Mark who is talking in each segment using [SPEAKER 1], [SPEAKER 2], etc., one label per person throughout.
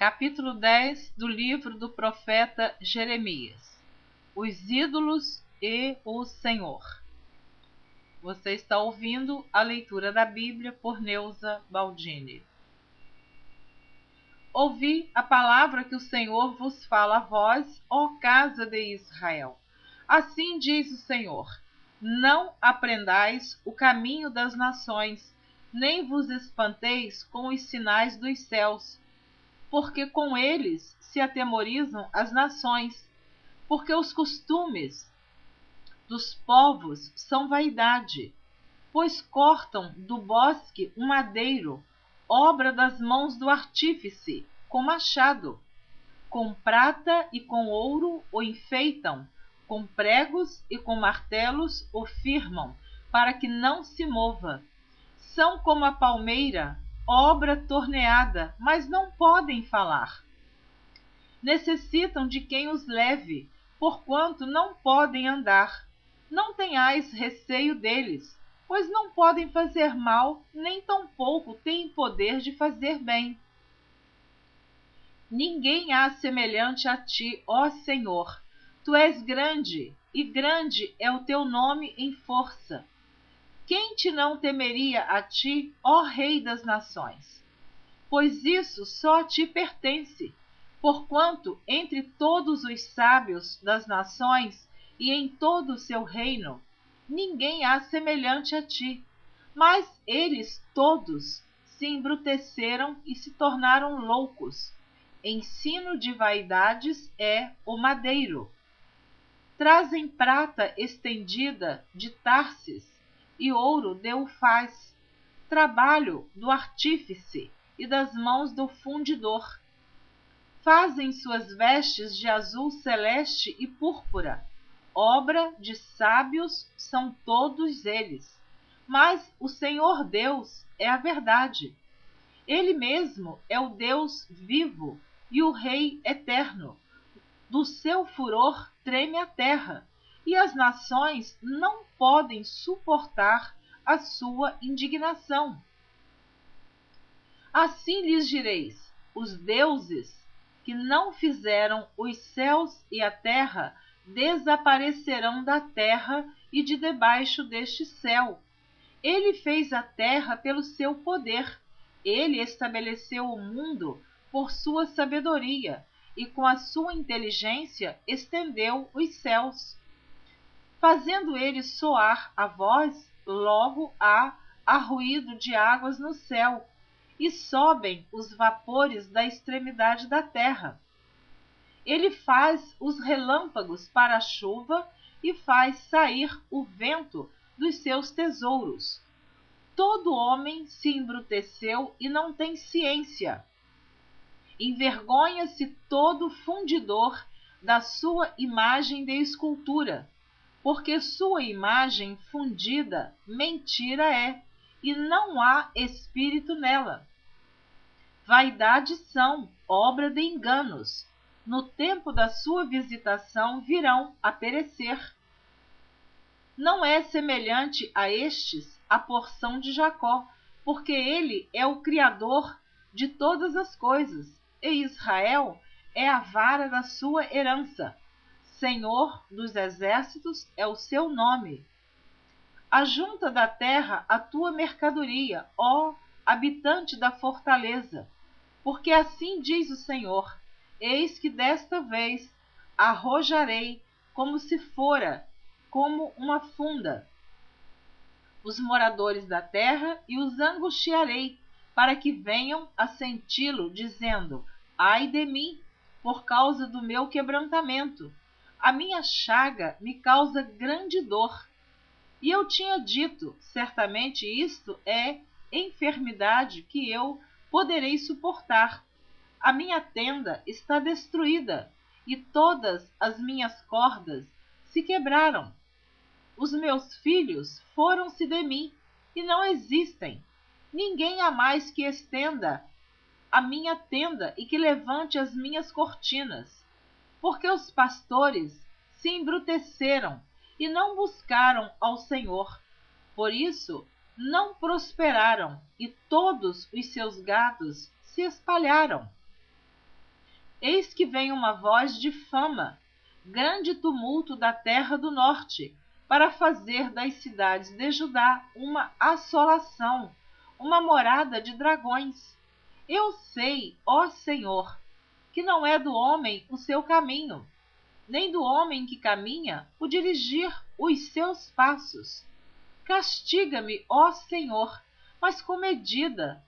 [SPEAKER 1] Capítulo 10 do livro do profeta Jeremias. Os ídolos e o Senhor. Você está ouvindo a leitura da Bíblia por Neuza Baldini. Ouvi a palavra que o Senhor vos fala a vós, ó casa de Israel. Assim diz o Senhor: não aprendais o caminho das nações, nem vos espanteis com os sinais dos céus, porque com eles se atemorizam as nações, porque os costumes dos povos são vaidade, pois cortam do bosque um madeiro, obra das mãos do artífice, com machado. Com prata e com ouro o enfeitam, com pregos e com martelos o firmam, para que não se mova. São como a palmeira, obra torneada, mas não podem falar. Necessitam de quem os leve, porquanto não podem andar. Não tenhais receio deles, pois não podem fazer mal, nem tampouco têm poder de fazer bem. Ninguém há semelhante a ti, ó Senhor. Tu és grande, e grande é o teu nome em força. Quem te não temeria a ti, ó Rei das nações? Pois isso só a ti pertence, porquanto entre todos os sábios das nações e em todo o seu reino, ninguém há semelhante a ti. Mas eles todos se embruteceram e se tornaram loucos. Ensino de vaidades é o madeiro. Trazem prata estendida de Tarsis e ouro de Ufaz, trabalho do artífice e das mãos do fundidor. Fazem suas vestes de azul celeste e púrpura, obra de sábios são todos eles. Mas o Senhor Deus é a verdade. Ele mesmo é o Deus vivo e o Rei eterno. Do seu furor treme a terra, e as nações não podem suportar a sua indignação. Assim lhes direis: os deuses que não fizeram os céus e a terra desaparecerão da terra e de debaixo deste céu. Ele fez a terra pelo seu poder, ele estabeleceu o mundo por sua sabedoria, e com a sua inteligência estendeu os céus. Fazendo ele soar a voz, logo há ruído de águas no céu, e sobem os vapores da extremidade da terra. Ele faz os relâmpagos para a chuva e faz sair o vento dos seus tesouros. Todo homem se embruteceu e não tem ciência. Envergonha-se todo fundidor da sua imagem de escultura, porque sua imagem fundida mentira é, e não há espírito nela. Vaidades são obra de enganos. No tempo da sua visitação virão a perecer. Não é semelhante a estes a porção de Jacó, porque ele é o Criador de todas as coisas, e Israel é a vara da sua herança. Senhor dos exércitos é o seu nome. Ajunta da terra a tua mercadoria, ó habitante da fortaleza, porque assim diz o Senhor: eis que desta vez arrojarei como se fora, como uma funda, os moradores da terra, e os angustiarei, para que venham a senti-lo, dizendo: ai de mim, por causa do meu quebrantamento. A minha chaga me causa grande dor. E eu tinha dito: certamente isto é enfermidade que eu poderei suportar. A minha tenda está destruída, e todas as minhas cordas se quebraram. Os meus filhos foram-se de mim, e não existem. Ninguém há mais que estenda a minha tenda e que levante as minhas cortinas. Porque os pastores se embruteceram e não buscaram ao Senhor. Por isso não prosperaram, e todos os seus gados se espalharam. Eis que vem uma voz de fama, grande tumulto da terra do norte, para fazer das cidades de Judá uma assolação, uma morada de dragões. Eu sei, ó Senhor, que não é do homem o seu caminho, nem do homem que caminha o dirigir os seus passos. Castiga-me, ó Senhor, mas com medida,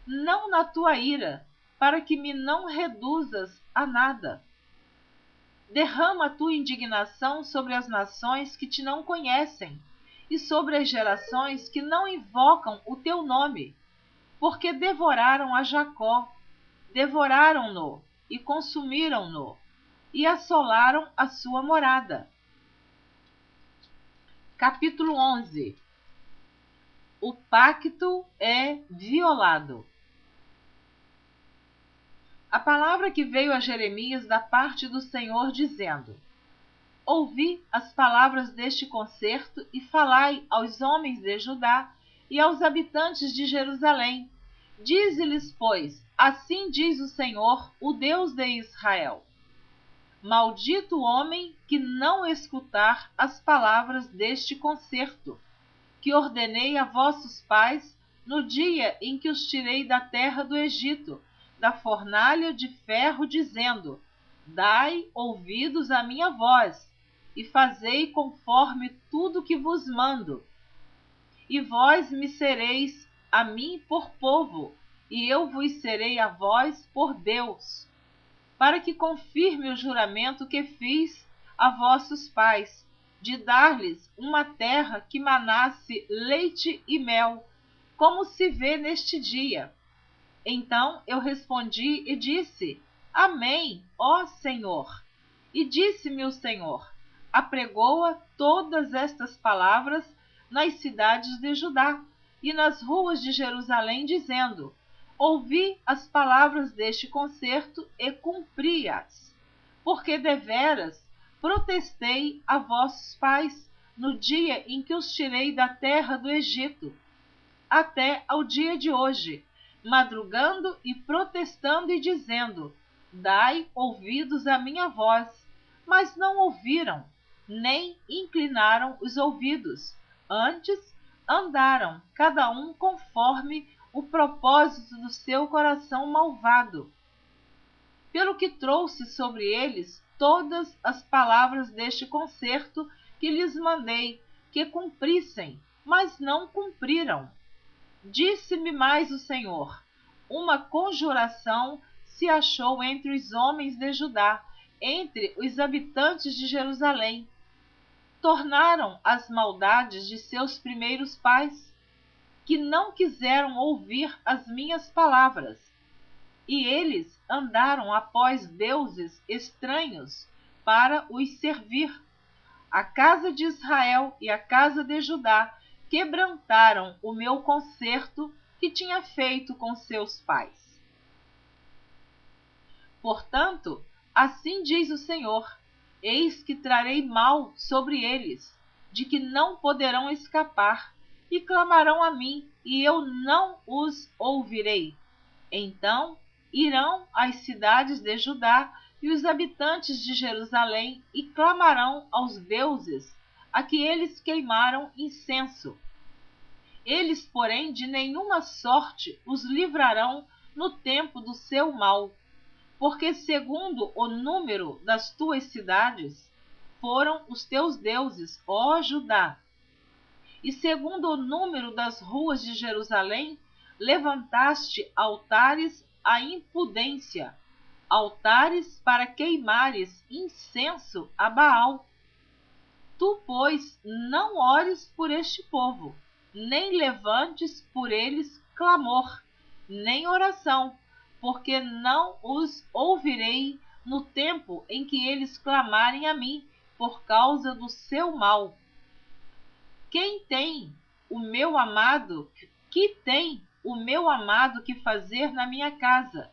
[SPEAKER 1] não na tua ira, para que me não reduzas a nada. Derrama a tua indignação sobre as nações que te não conhecem e sobre as gerações que não invocam o teu nome, porque devoraram a Jacó, devoraram-no e consumiram-no, e assolaram a sua morada. Capítulo 11. O pacto é violado. A palavra que veio a Jeremias da parte do Senhor, dizendo: Ouvi as palavras deste concerto e falai aos homens de Judá e aos habitantes de Jerusalém. Dize-lhes, pois, assim diz o Senhor, o Deus de Israel: Maldito o homem que não escutar as palavras deste concerto, que ordenei a vossos pais no dia em que os tirei da terra do Egito, da fornalha de ferro, dizendo: Dai ouvidos à minha voz, e fazei conforme tudo que vos mando. E vós me sereis a mim por povo, e eu vos serei a vós por Deus, para que confirme o juramento que fiz a vossos pais, de dar-lhes uma terra que manasse leite e mel, como se vê neste dia. Então eu respondi e disse: Amém, ó Senhor. E disse-me o Senhor: Apregoa todas estas palavras nas cidades de Judá e nas ruas de Jerusalém, dizendo: Ouvi as palavras deste concerto e cumpri-as, porque deveras protestei a vossos pais no dia em que os tirei da terra do Egito, até ao dia de hoje, madrugando e protestando e dizendo: Dai ouvidos à minha voz. Mas não ouviram, nem inclinaram os ouvidos. Antes, andaram, cada um conforme o propósito do seu coração malvado. Pelo que trouxe sobre eles todas as palavras deste concerto que lhes mandei que cumprissem, mas não cumpriram. Disse-me mais o Senhor: Uma conjuração se achou entre os homens de Judá, entre os habitantes de Jerusalém. Tornaram as maldades de seus primeiros pais, que não quiseram ouvir as minhas palavras. E eles andaram após deuses estranhos para os servir. A casa de Israel e a casa de Judá quebrantaram o meu concerto que tinha feito com seus pais. Portanto, assim diz o Senhor: Eis que trarei mal sobre eles, de que não poderão escapar, e clamarão a mim, e eu não os ouvirei. Então irão às cidades de Judá e os habitantes de Jerusalém e clamarão aos deuses a que eles queimaram incenso. Eles, porém, de nenhuma sorte os livrarão no tempo do seu mal, porque segundo o número das tuas cidades foram os teus deuses, ó Judá. E segundo o número das ruas de Jerusalém, levantaste altares à impudência, altares para queimares incenso a Baal. Tu, pois, não ores por este povo, nem levantes por eles clamor, nem oração, porque não os ouvirei no tempo em que eles clamarem a mim por causa do seu mal. Que tem o meu amado que fazer na minha casa,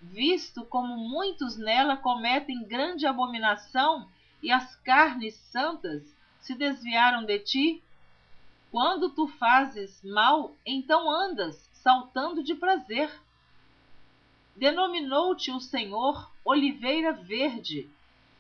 [SPEAKER 1] visto como muitos nela cometem grande abominação e as carnes santas se desviaram de ti? Quando tu fazes mal, então andas saltando de prazer. Denominou-te o Senhor oliveira verde,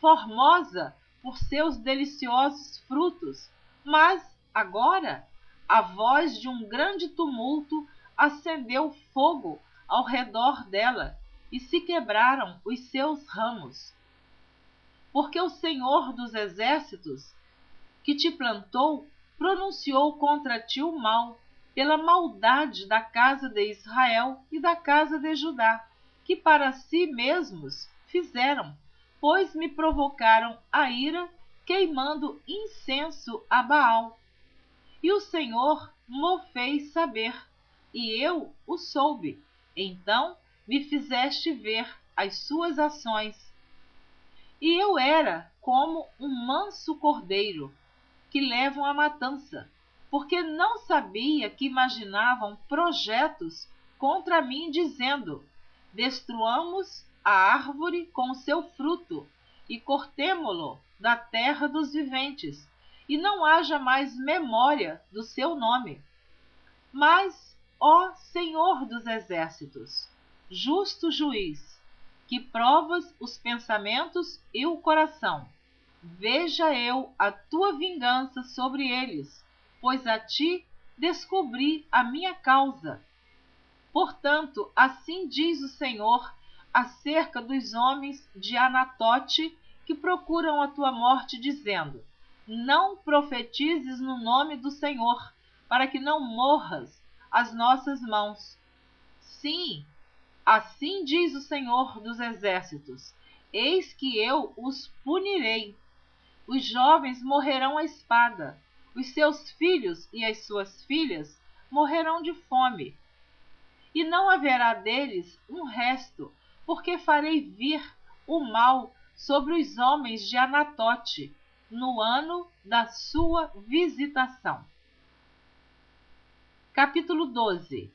[SPEAKER 1] formosa por seus deliciosos frutos. Mas, agora, a voz de um grande tumulto acendeu fogo ao redor dela, e se quebraram os seus ramos. Porque o Senhor dos exércitos, que te plantou, pronunciou contra ti o mal, pela maldade da casa de Israel e da casa de Judá, que para si mesmos fizeram, pois me provocaram a ira, queimando incenso a Baal. E o Senhor mo fez saber, e eu o soube. Então me fizeste ver as suas ações. E eu era como um manso cordeiro, que levam à matança, porque não sabia que imaginavam projetos contra mim, dizendo: destruamos a árvore com o seu fruto, e cortemo-lo da terra dos viventes, e não haja mais memória do seu nome. Mas, ó Senhor dos exércitos, justo juiz, que provas os pensamentos e o coração, veja eu a tua vingança sobre eles, pois a ti descobri a minha causa. Portanto, assim diz o Senhor acerca dos homens de Anatote que procuram a tua morte, dizendo: não profetizes no nome do Senhor, para que não morras às nossas mãos. Sim, assim diz o Senhor dos exércitos: eis que eu os punirei. Os jovens morrerão à espada, os seus filhos e as suas filhas morrerão de fome. E não haverá deles um resto, porque farei vir o mal sobre os homens de Anatote, no ano da sua visitação. Capítulo 12.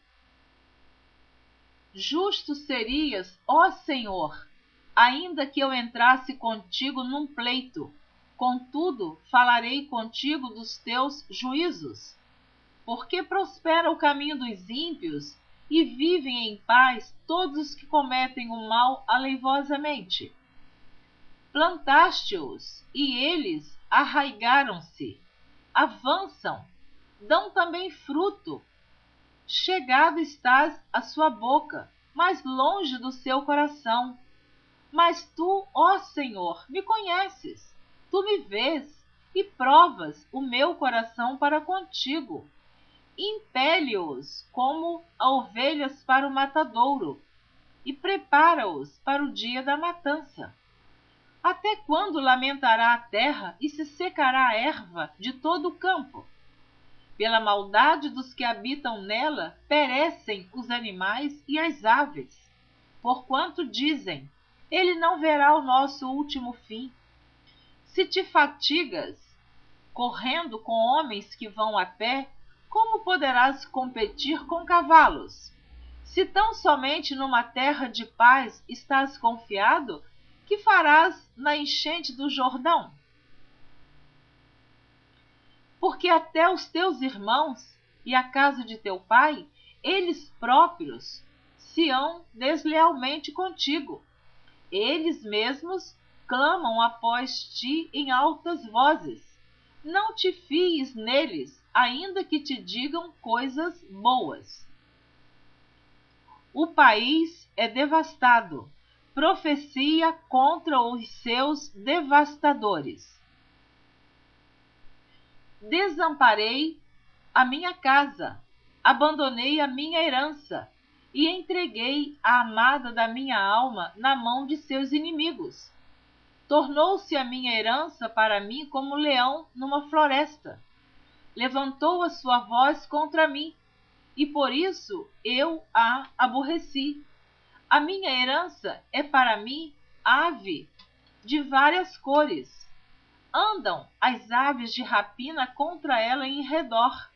[SPEAKER 1] Justo serias, ó Senhor, ainda que eu entrasse contigo num pleito, contudo falarei contigo dos teus juízos. Porque prospera o caminho dos ímpios, e vivem em paz todos os que cometem o mal aleivosamente. Plantaste-os, e eles arraigaram-se, avançam, dão também fruto. Chegado estás à sua boca, mas longe do seu coração. Mas tu, ó Senhor, me conheces, tu me vês, e provas o meu coração para contigo. Impele-os como a ovelhas para o matadouro, e prepara-os para o dia da matança. Até quando lamentará a terra e se secará a erva de todo o campo? Pela maldade dos que habitam nela, perecem os animais e as aves. Porquanto dizem: ele não verá o nosso último fim. Se te fatigas, correndo com homens que vão a pé, como poderás competir com cavalos? Se tão somente numa terra de paz estás confiado, que farás na enchente do Jordão? Porque até os teus irmãos e a casa de teu pai, eles próprios, se hão deslealmente contigo. Eles mesmos clamam após ti em altas vozes. Não te fies neles, ainda que te digam coisas boas. O país é devastado. Profecia contra os seus devastadores. Desamparei a minha casa, abandonei a minha herança e entreguei a amada da minha alma na mão de seus inimigos. Tornou-se a minha herança para mim como leão numa floresta. Levantou a sua voz contra mim, e por isso eu a aborreci. A minha herança é para mim ave de várias cores. Andam as aves de rapina contra ela em redor.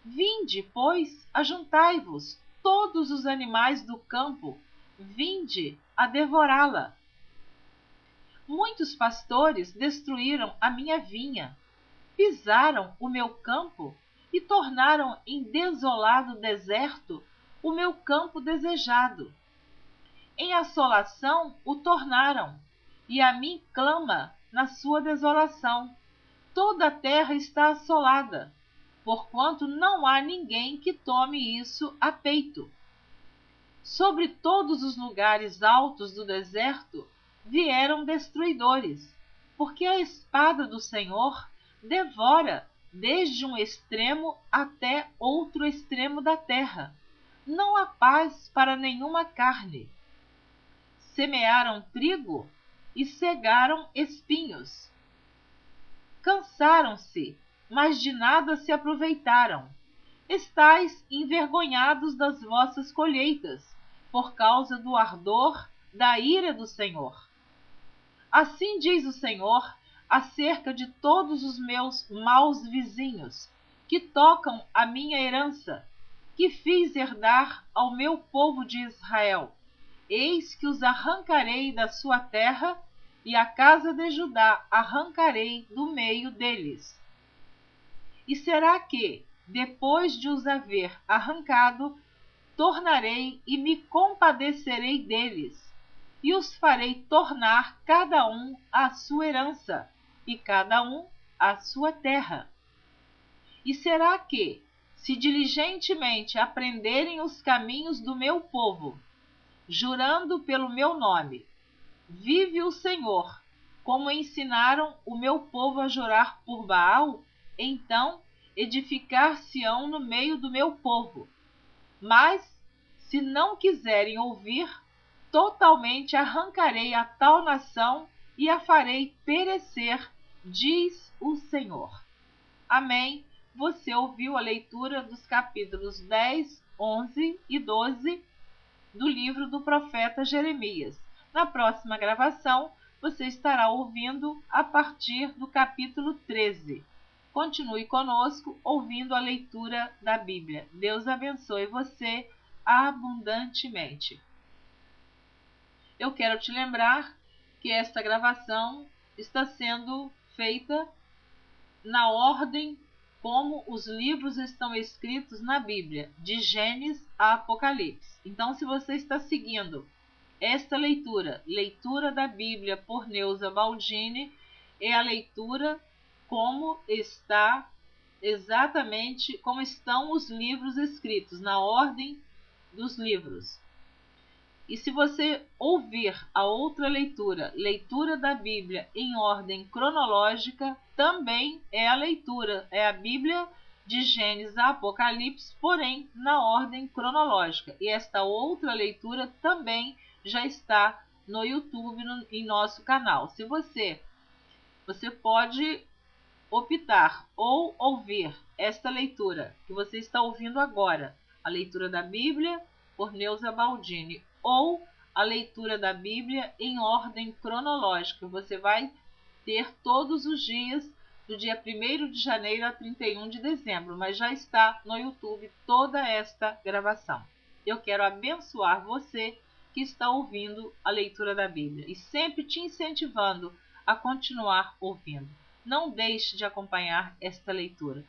[SPEAKER 1] Vinde, pois, ajuntai-vos, todos os animais do campo, vinde a devorá-la. Muitos pastores destruíram a minha vinha, pisaram o meu campo e tornaram em desolado deserto o meu campo desejado. Em assolação o tornaram, e a mim clama na sua desolação. Toda a terra está assolada, porquanto não há ninguém que tome isso a peito. Sobre todos os lugares altos do deserto vieram destruidores, porque a espada do Senhor devora desde um extremo até outro extremo da terra. Não há paz para nenhuma carne. Semearam trigo e cegaram espinhos. Cansaram-se, mas de nada se aproveitaram. Estais envergonhados das vossas colheitas, por causa do ardor da ira do Senhor. Assim diz o Senhor acerca de todos os meus maus vizinhos, que tocam a minha herança, que fiz herdar ao meu povo de Israel. Eis que os arrancarei da sua terra, e a casa de Judá arrancarei do meio deles. E será que, depois de os haver arrancado, tornarei e me compadecerei deles, e os farei tornar cada um à sua herança, e cada um à sua terra. E será que, se diligentemente aprenderem os caminhos do meu povo, jurando pelo meu nome, vive o Senhor, como ensinaram o meu povo a jurar por Baal, então edificar-se-ão no meio do meu povo. Mas, se não quiserem ouvir, totalmente arrancarei a tal nação e a farei perecer, diz o Senhor. Amém. Você ouviu a leitura dos capítulos 10, 11 e 12 do livro do profeta Jeremias. Na próxima gravação, você estará ouvindo a partir do capítulo 13. Continue conosco ouvindo a leitura da Bíblia. Deus abençoe você abundantemente. Eu quero te lembrar que esta gravação está sendo feita na ordem como os livros estão escritos na Bíblia, de Gênesis a Apocalipse. Então, se você está seguindo esta leitura da Bíblia por Neuza Baldini, é a leitura como está exatamente como estão os livros escritos, na ordem dos livros. E se você ouvir a outra leitura da Bíblia em ordem cronológica, também é a leitura, é a Bíblia de Gênesis a Apocalipse, porém na ordem cronológica. E esta outra leitura também já está no YouTube, em nosso canal. Se você pode optar ou ouvir esta leitura que você está ouvindo agora, a leitura da Bíblia por Neuza Baldini, ou a leitura da Bíblia em ordem cronológica. Você vai ter todos os dias, do dia 1º de janeiro a 31 de dezembro, mas já está no YouTube toda esta gravação. Eu quero abençoar você que está ouvindo a leitura da Bíblia e sempre te incentivando a continuar ouvindo. Não deixe de acompanhar esta leitura.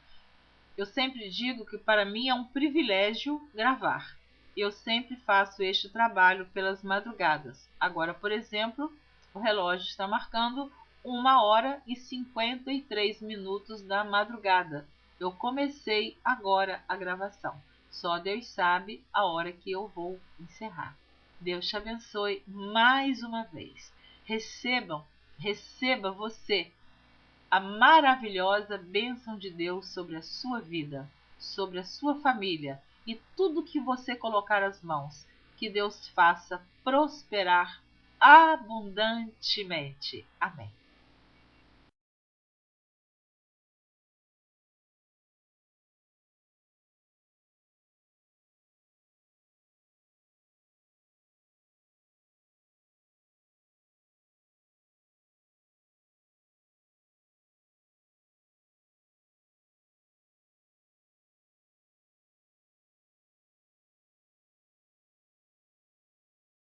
[SPEAKER 1] Eu sempre digo que para mim é um privilégio gravar. Eu sempre faço este trabalho pelas madrugadas. Agora, por exemplo, o relógio está marcando 1h53 da madrugada. Eu comecei agora a gravação. Só Deus sabe a hora que eu vou encerrar. Deus te abençoe mais uma vez. Receba você a maravilhosa bênção de Deus sobre a sua vida, sobre a sua família e tudo que você colocar as mãos, que Deus faça prosperar abundantemente. Amém.